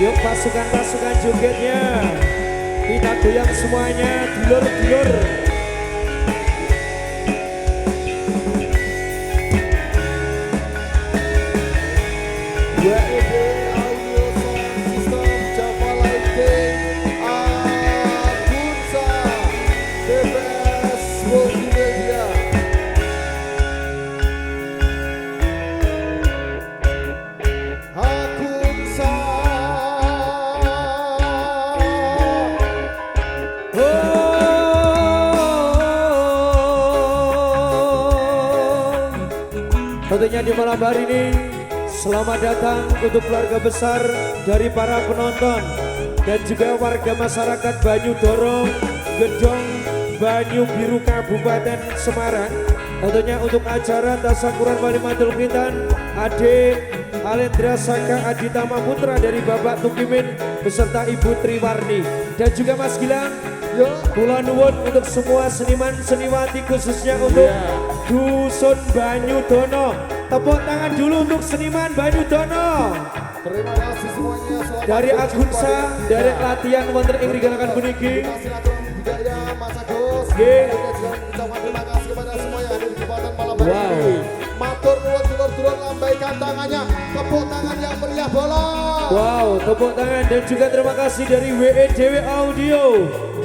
Yuk pasukan-pasukan jogetnya, kita goyang semuanya, dulur-dulur. WED Audio Sound System Java Lighting Agunsa DBS Multimedia. Agunsa tentunya di malam hari ini selamat datang untuk keluarga besar dari para penonton dan juga warga masyarakat Banyudoro, Gedong, Banyu Biru Kabupaten Semarang. Tentunya untuk acara Tasyakuran Wali Mantul Kintan, Ade Alendra Saka Aditama Putra dari Bapak Tukimin beserta Ibu Triwarni dan juga Mas Gilang. Kula nuwun untuk semua seniman seniwati khususnya untuk Dusun Banyudono. Tepuk tangan dulu untuk seniman Banyudono. Terima kasih semuanya. Dari Agunsa, dari latihan wonten ing rigalakan puniki. Terima kasih silaturahmi budaya Mas Agus. Nggih. Kita juga mengucapkan terima kasih kepada semua yang hadir di kesempatan malam hari Wow. ini. Matur nuwun dulur-dulur, lambaikan tangannya. Tepuk tangan yang meriah bola. Wow, tepuk tangan dan juga terima kasih dari WEDW Audio,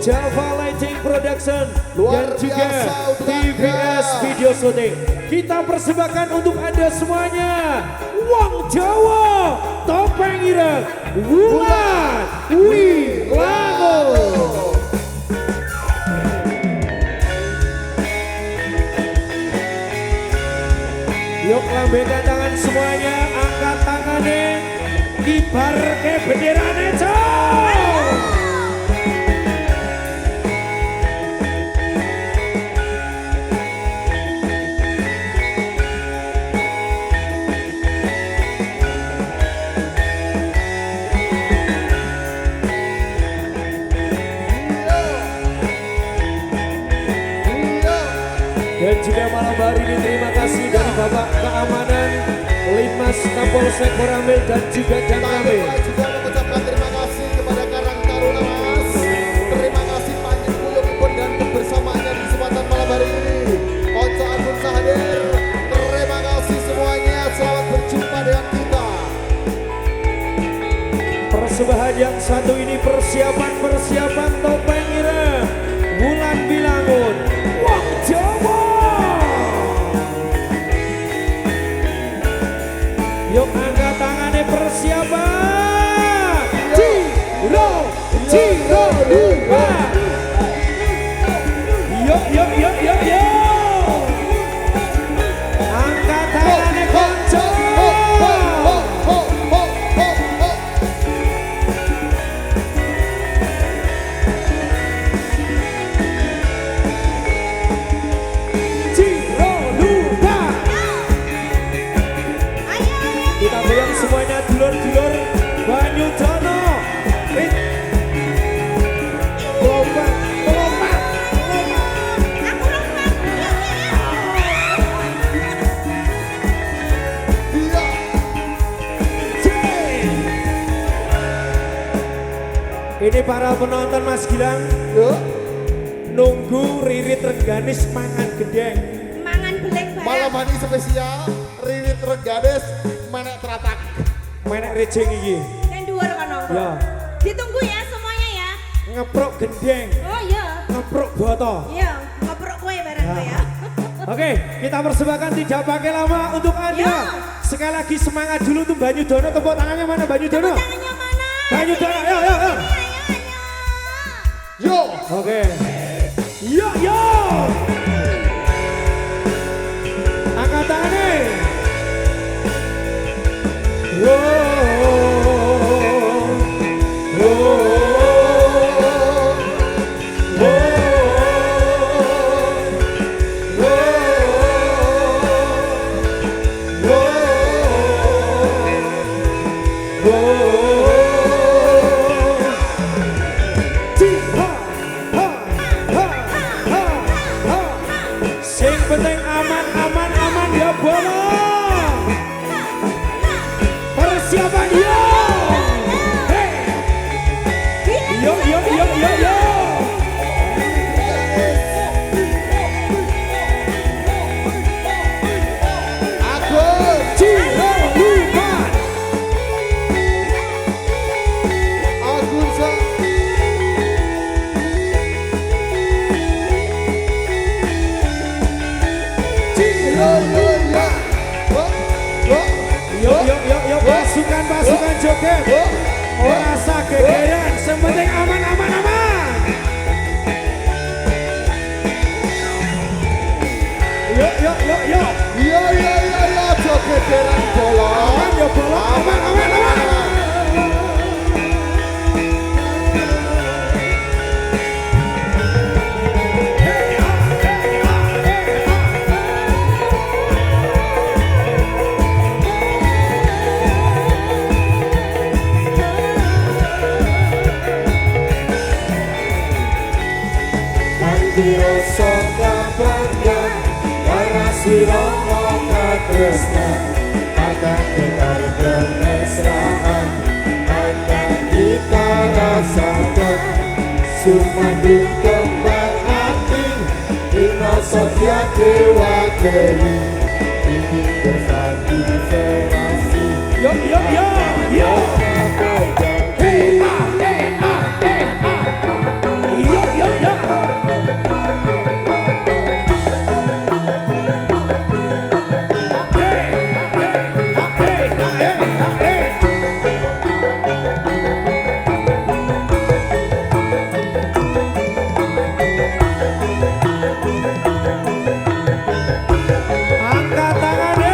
Java Lighting Production dan Luar juga biasa, TVS Video Shooting. Kita persembahkan untuk Anda semuanya, Wong Jawa, Topeng Ireng, Wulan Wilangun. Yuk lambaikan tangan semuanya, angkat tangannya, kibar ke benderane coy. Dan juga malam hari ini terima kasih dari Bapak Keamanan, Linmas Kapolsek Koramil dan juga Janramil. Kami juga mengucapkan terima kasih kepada Karang Taruna Mas. Terima kasih Panjang Kuyungipun dan kebersamaannya di kesempatan malam hari ini. Konco Agung hadir. Terima kasih semuanya. Selamat berjumpa dengan kita. Persembahan yang satu ini persiapan Topeng Ireng, Wulan Wilangun, Wong Jawa. Yuk angkat tangannya persiapan. Ciro lupa. Yuk. Angkat tangannya konco. Ciro lupa. Kita goyang semuanya dulur-dulur Banyudono. Lompat. Ini para penonton Mas Gilang nunggu Ririt Rengganis mangan gedeng. Mangan belek Malam barang. hari spesial Ririt Rengganis menek teratak. Menek rejeng iki. Dan dhuwur kono. Ya, Ditunggu ya semuanya ya. ngeprok gedeng, Oh iya. ngeprok boto. Iya, ngobrol kue bareng Ya. ya. Oke, kita persembahkan tidak pakai lama untuk Anda. Ya. Sekali lagi semangat dulu untuk Banyudono. Tepuk tangannya mana Banyudono? Tangannya mana? Banyudono, yo. Ayo. Yo. Oke. Yo. Angkat tangannya. Sing penting aman ya bola. Persiapan yo. Hey. tresna akan dengar kemesraan akan kita rasakan sumadi kembang hati Ina Sofia Dewa Dewi ingin bersatu serasi Yo yo yo yo. Yo yo yo. Angkat tangannya.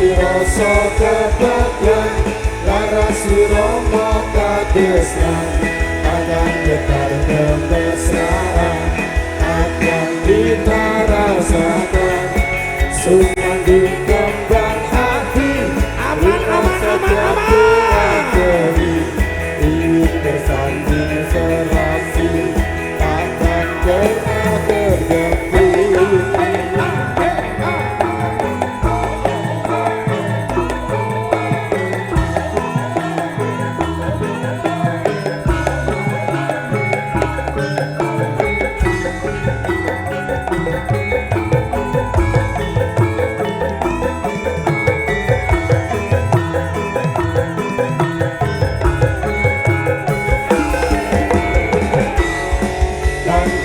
Rasa kebahagiaan laras Romo kadesna akan getar kemesraan akan kita rasakan sumadi kembang hati Aman aman aman aman. ingin bersanding serasi akan pernah terganti.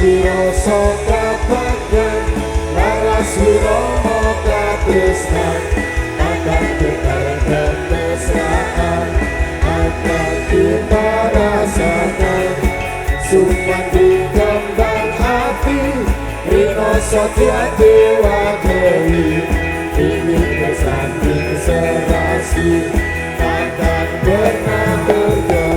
Rasa kebahagiaan laras Romo kadesna akan getar kemesraan akan kita rasakan sumadi kembang hati Rino Sofia Dewa Dewi ingin bersanding serasi akan pernah tergantung.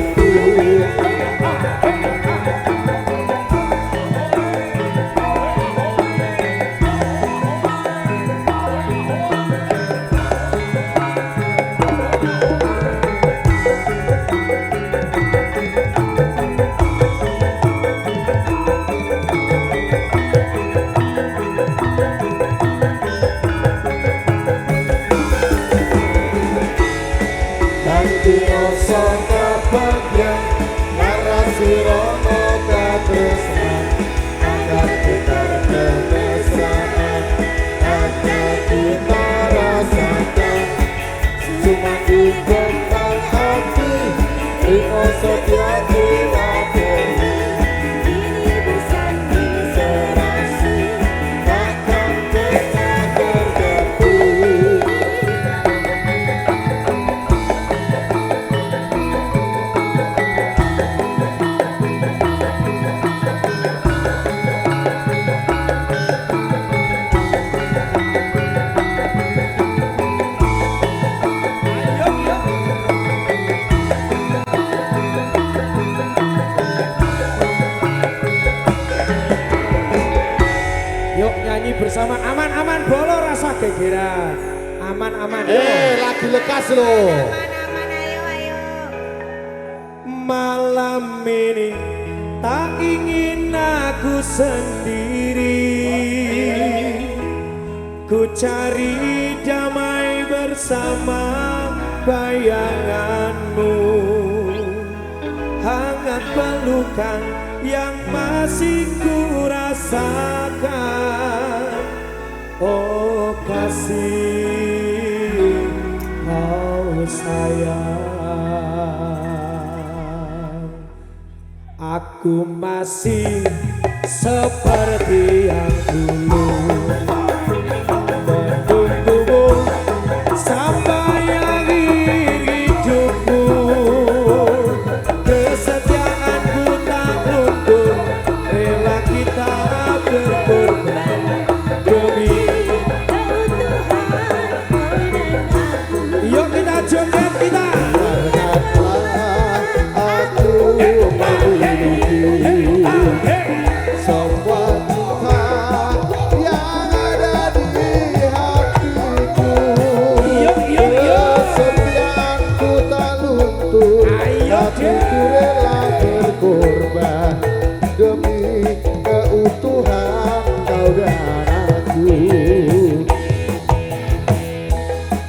Rasa kebahagiaan laras Romo kadesna akan getar kemesraan akan kita rasakan sumadi kembang hati Rino Sofia Dewa Dewi ini bersanding serasi takkan pernah tergantung. Yuk nyanyi bersama aman-aman bolo rasa gegeran. Aman-aman. Lagi lekas loh. Aman-aman ayo ayo. Malam ini tak ingin aku sendiri. Ku cari damai bersama bayanganmu. Hangat pelukan yang masih ku rasakan. Oh kasih, oh sayang. Aku masih seperti yang dulu menunggumu sampai akhir hidupku. Kesetiaanku tak luntur, rela kita berkorban demi keutuhan kau dan aku. yuk kita joget kita. Semua cinta yang ada di hatiku, kesetiaanku tak luntur, hatiku rela berkorban demi keutuhan kau dan aku.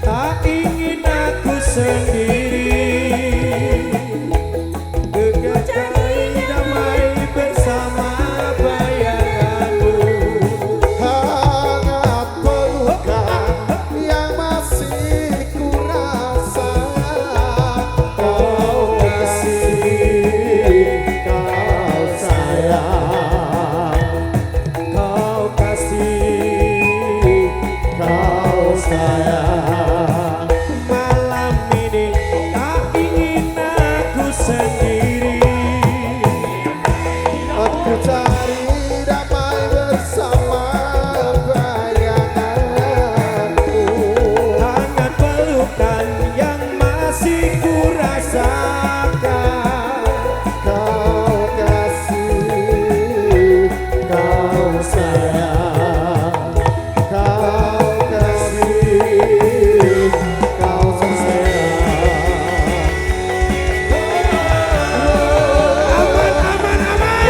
Tak ingin aku sendiri, kekal damai bersama bayanganmu. Hangat pelukan yang masih kurasa, kau kasih, kau sayang, Kau kasih, kau sayang. malam ini tak ingin aku sendiri. Aku cari damai bersama bayanganmu. Hangat pelukan yang masih kurasakan. Kau kasih, kau sayang, kau kasih, kau sayang. Aman, aman, aman.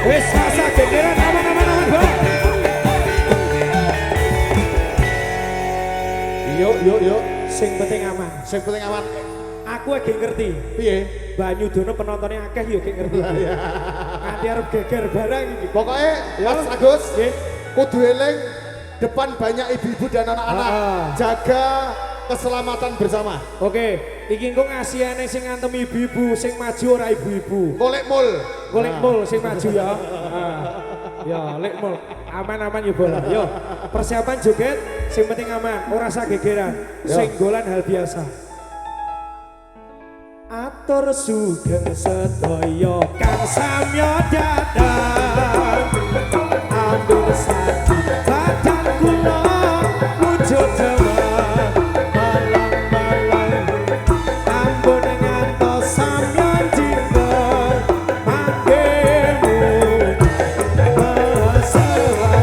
Wes rasa gegeran aman, aman, aman, Bang. Yuk. Sing penting aman. Sing penting aman. Aku lagi ngerti. Piye? Banyu Dono penontonnya akeh yo gak ngerti. Nanti arep geger barang iki. Pokoknya Ya. Mas Agus, Nggih. kudu eling depan banyak ibu-ibu dan anak-anak. Ah. Jaga keselamatan bersama. Oke, iki engko ngasihane sing ngantem ibu-ibu, sing maju ora ibu-ibu. Golek mul. Golek mul sing maju ya. Ya, lek mul. Aman-aman yo bola. Yo, persiapan joget sing penting aman, ora usah gegeran. Sing golan hal biasa. Atur sugeng sedaya kang samya datang. Ambil satu badan kula wujud jawa malang-malang. Ampun ngantos sampeyan cinta manggemu masalah.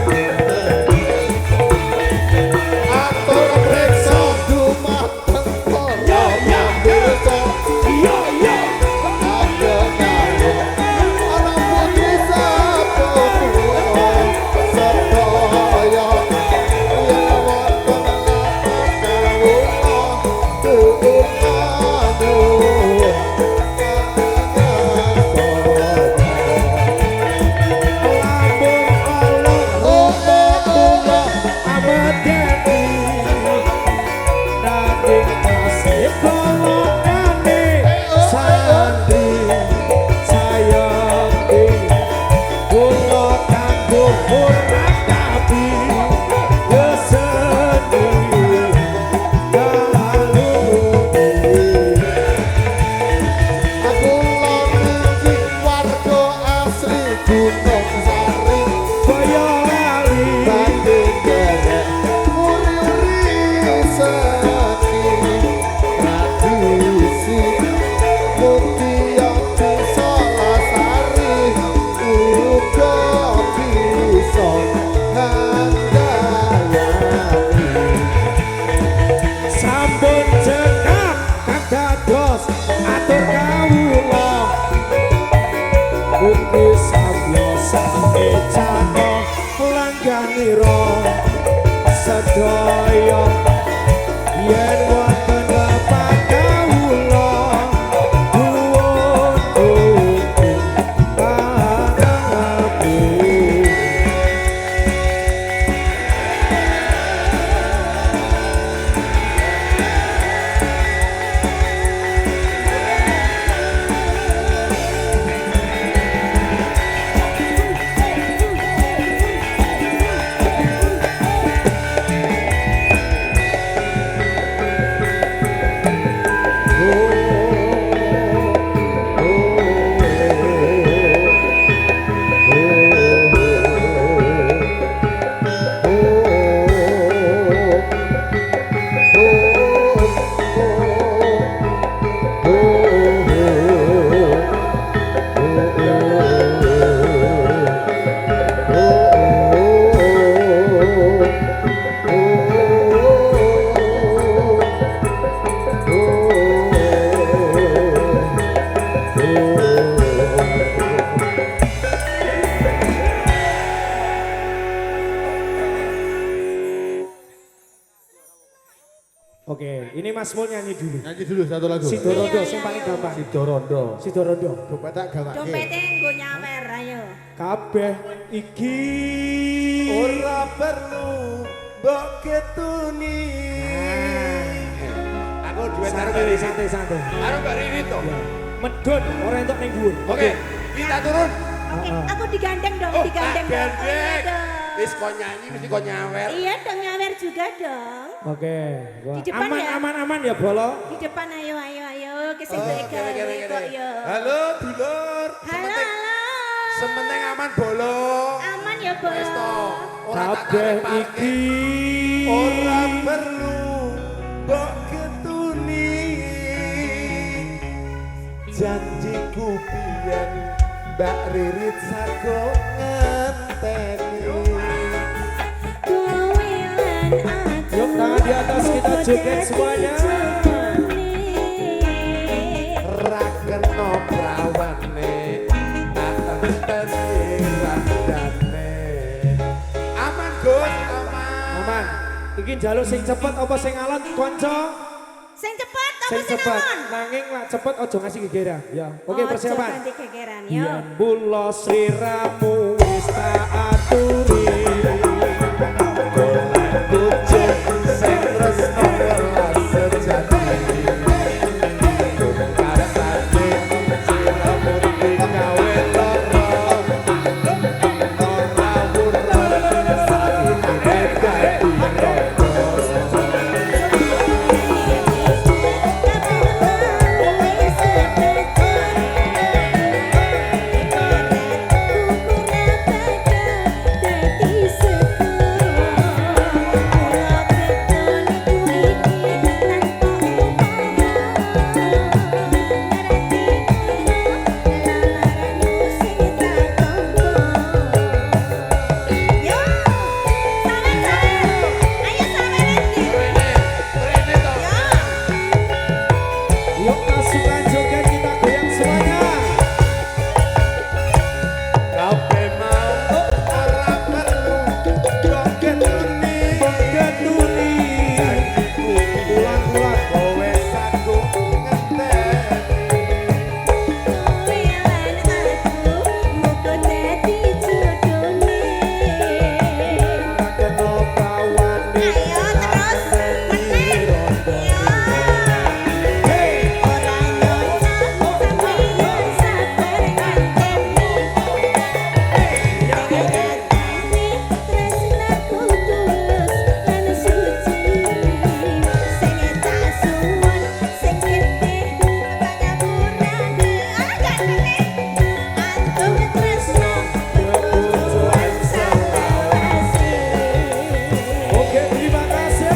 Atur preksa dumateng para Yo, yo, pirsa. Yo yo Anak putri sapa kulo sedaya yen wonten kawula sedaya yen wonten bapak kawula nuwun pangapunten. Oke, ini Mas Mul nyanyi dulu. Nyanyi dulu satu lagu. Si Dorondo sing paling gampang. Si Dorondo. Si Dorondo. Dompet tak gawake. Dompete nggo nyawer ayo. Kabeh iki Ora perlu mbok ketuni. Aku duet karo santai. Karo Mbak Riri to. Medun ora entuk ning dhuwur. Oke, kita turun. Oke, aku digandeng dong, digandeng dong. Oh, iya dong. Wis kok nyanyi mesti kok nyawer. Iya dong, nyawer juga dong. Oke. Wah, Di depan ya? aman ya Bolo. Di depan ayo kesing gawe kok yo. Halo dulur. Halo. Sementing aman bolo. Aman ya, Bolo. Wis to. Ora tak Kabeh tarik iki ora perlu mbok ketuni. Janjiku biyen Mbak Ririt sago ngenteni. Yuk tangan di atas kita joget semuanya. Ra kena prawane tak enteni randane. Aman Gus, aman. Aman. Iki njaluk sing cepet apa sing alon kanca? Sing cepet apa Sing sing cepet. alon? Nanging lak cepet aja ngasih gegeran. Ya. Oke, persiapan. Ganti gegeran yo. Yen bulo sliramu wis tak aturi. Kucing sing tresno welas sejati. Kasane siramu gawe lara. Ora wurun sakite dadi rodo. Yuk pasukan joget kita goyang semuanya. Kabeh mau ora perlu kok ketuni. Ketuni. Ulang-ulang kowe sago ngenteni. Ora kena prawane Oke, terima kasih.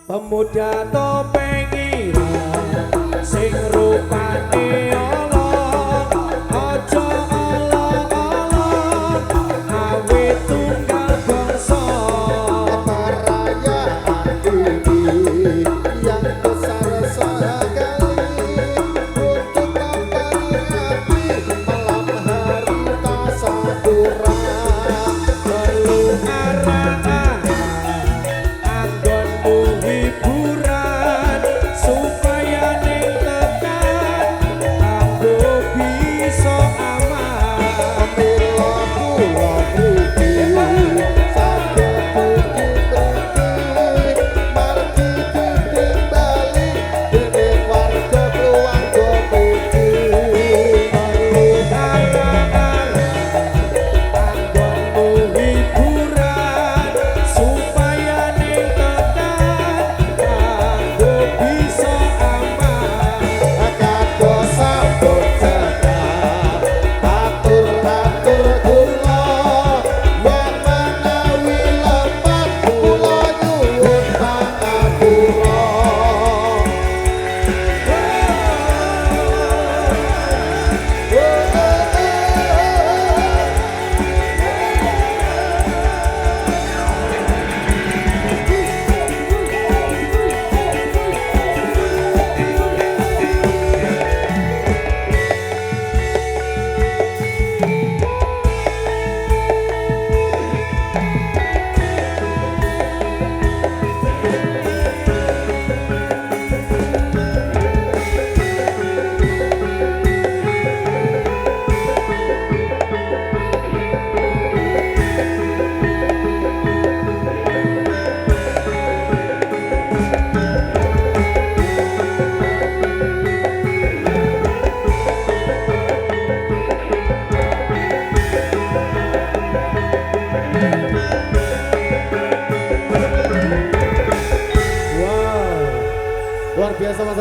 Pemuda topeng ireng sing rupane ala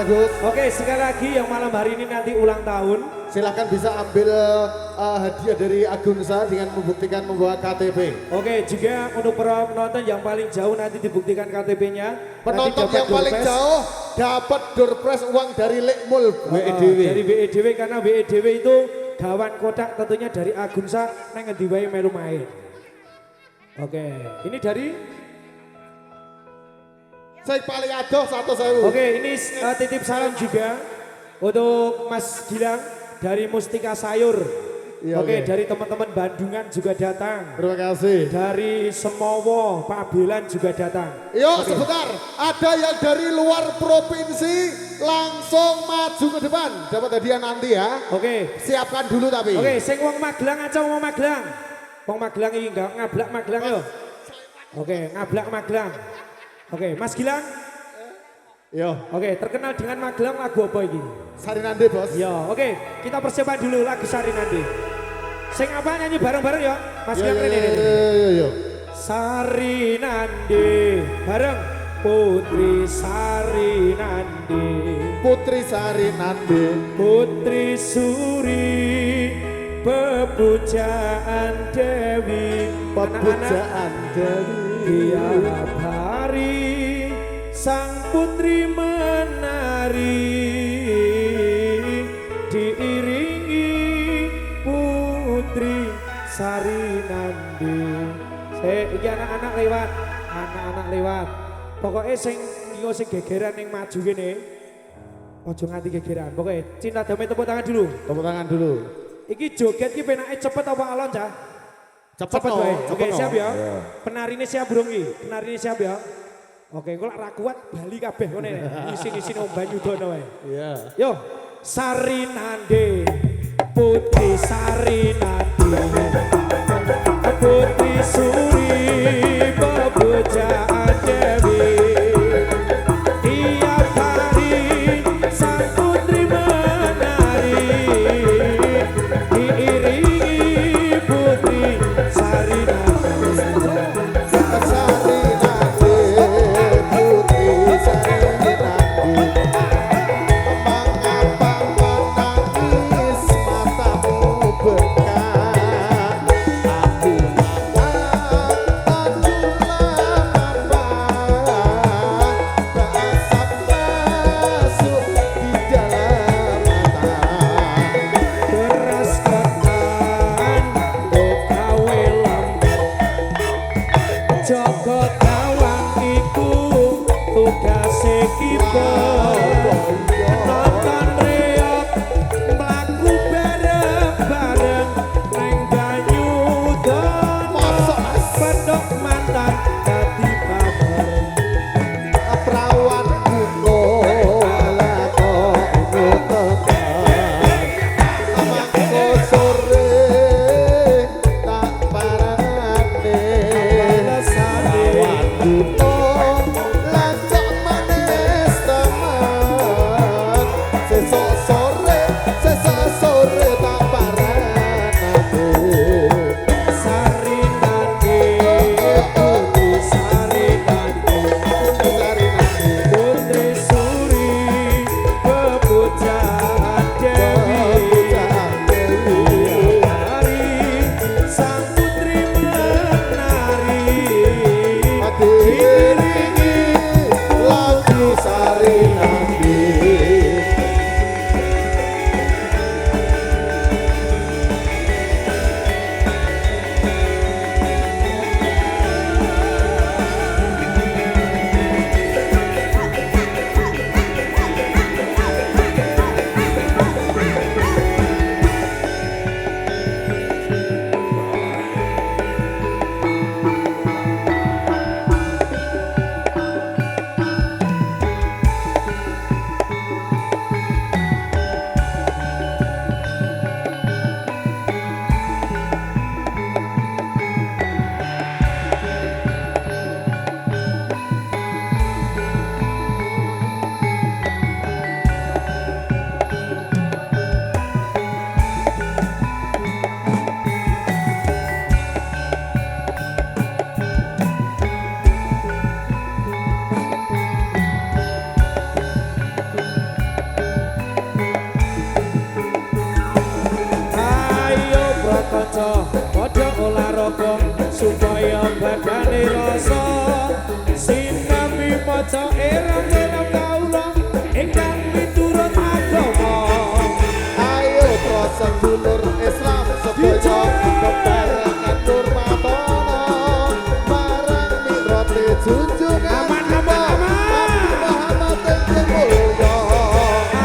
Agus. Oke, sekali lagi yang malam hari ini nanti ulang tahun. Silahkan bisa ambil hadiah dari Agunsa dengan membuktikan membawa KTP. Oke, juga untuk para penonton yang paling jauh nanti dibuktikan KTP-nya. Penonton yang paling jauh dapat door prize uang dari Lekmul WEDW. Dari WEDW karena WEDW itu gawan kotak tentunya dari Agunsa nang ngendi wae melu main. Oke, ini dari saya paling adoh 1.000. Oke, ini titip salam juga untuk Mas Gilang dari Mustika Sayur. Iya, oke, oke. dari teman-teman Bandungan juga datang. Terima kasih. Dari Semowo, Pak Bilan juga datang. Yuk sebentar, ada yang dari luar provinsi langsung maju ke depan. Dapat hadiah nanti ya. Oke. Siapkan dulu tapi. Oke, sing wong Magelang aja wong Magelang. Wong Magelang iki enggak ngablak Magelang yo. Oke, ngablak Magelang. Oke, Mas Gilang. Yo, Oke, terkenal dengan Magelang lagu apa iki? Sarinande bos. Ya, oke, kita persiapan dulu lagu Sarinande. Sing apa nyanyi bareng-bareng ya? Mas Yo, Gilang yo, ini. yo. Sarinande bareng Putri Sarinande. Putri Sarinande. Putri Suri Pepujaan Dewi. Pepujaan Dewi. Tiap hari sang putri menari diiringi Putri Sarinande. Iki anak-anak lewat. Pokoknya sing gegeran yang maju gini. Ojo nganti gegeran. Pokoknya cinta damai tepuk tangan dulu. Tepuk tangan dulu. Iki joget iki penake cepet apa alon cah? Cepet wae. no. Oke, siap ya. Iya. Penarine siap burung iki. Penarine siap ya. Oke, engko lek ra kuat bali kabeh ngene. Isin-isin om Banyudono wae. Iya. Yo, Sarinande. Putri Sarinande. Putri Suri Pepujaan Dewi. Tiap hari sang putri menari diiringi Putri Sarinande. Sarinande, Putri Sarinande. Mengapa menangis matamu bekas? badane rasa sinambi maca era-era kaula ingkang miturut agama. Ayo proses dulur Islam sedaya kebareng atur matono marang mirate junjungan Aman. Muhammad yang mulya.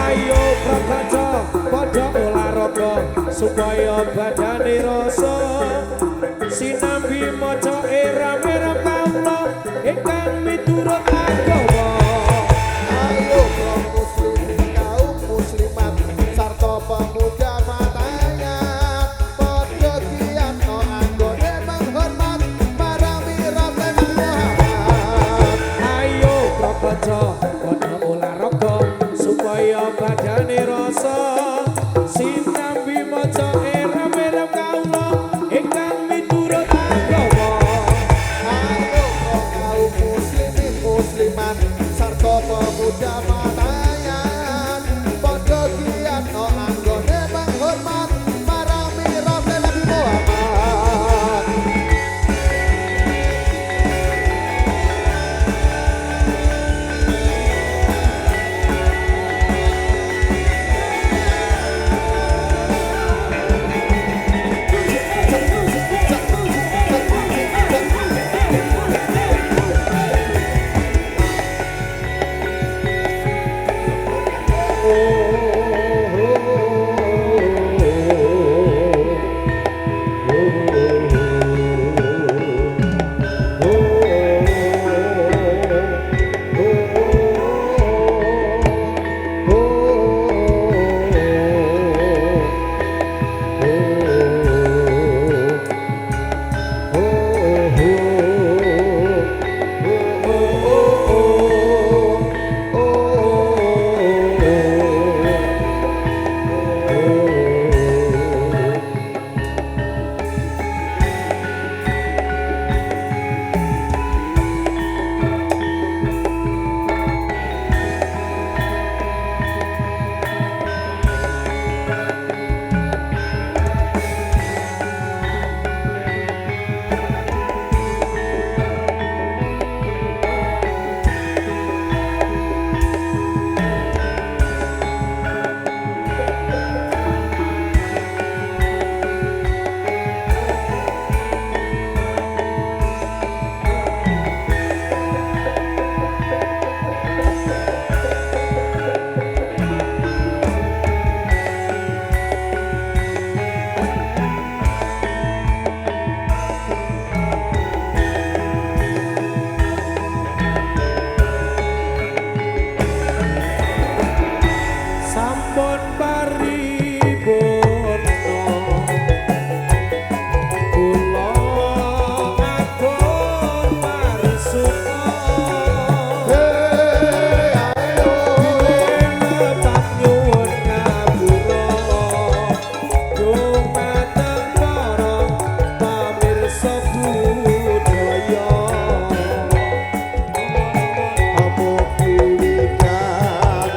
Ayo prakaca padha olahraga supaya badane rasa sinambi maca era-era kaula ingkang miturut agama. Ayo kaum muslim kaum muslimat sarta pemuda matanya padha giat no anggone menghormat marang mirate Muhammad. Ayo prakaca padha olahraga supaya badane rasa sinambi maca era-era kaula ingkang miturut agama. Ayo kaum muslimin muslimat sarta pemuda matayan padha giat no anggone menghormat marang mirate Nabi Muhammad. Sampun paripurna kula atur marisuna Ayo tetap nyuwun ngapura dumateng para pamirsa budaya. kamu pilihkan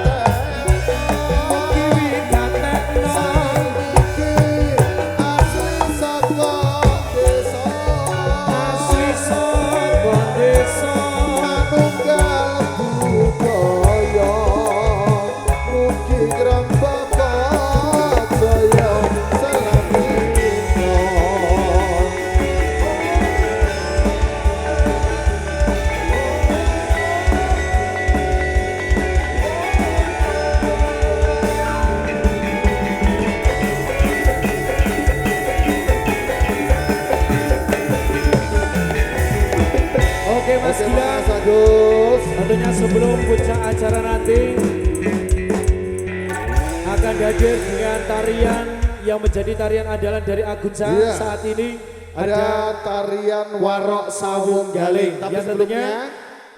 Oke Mas Oke, Gilang, Mas Agus. tentunya sebelum puncak acara nanti akan hadir dengan tarian yang menjadi tarian andalan dari Agunca Iya. saat ini Ada tarian Warok Sawung Galing. Tapi yang sebelumnya tentunya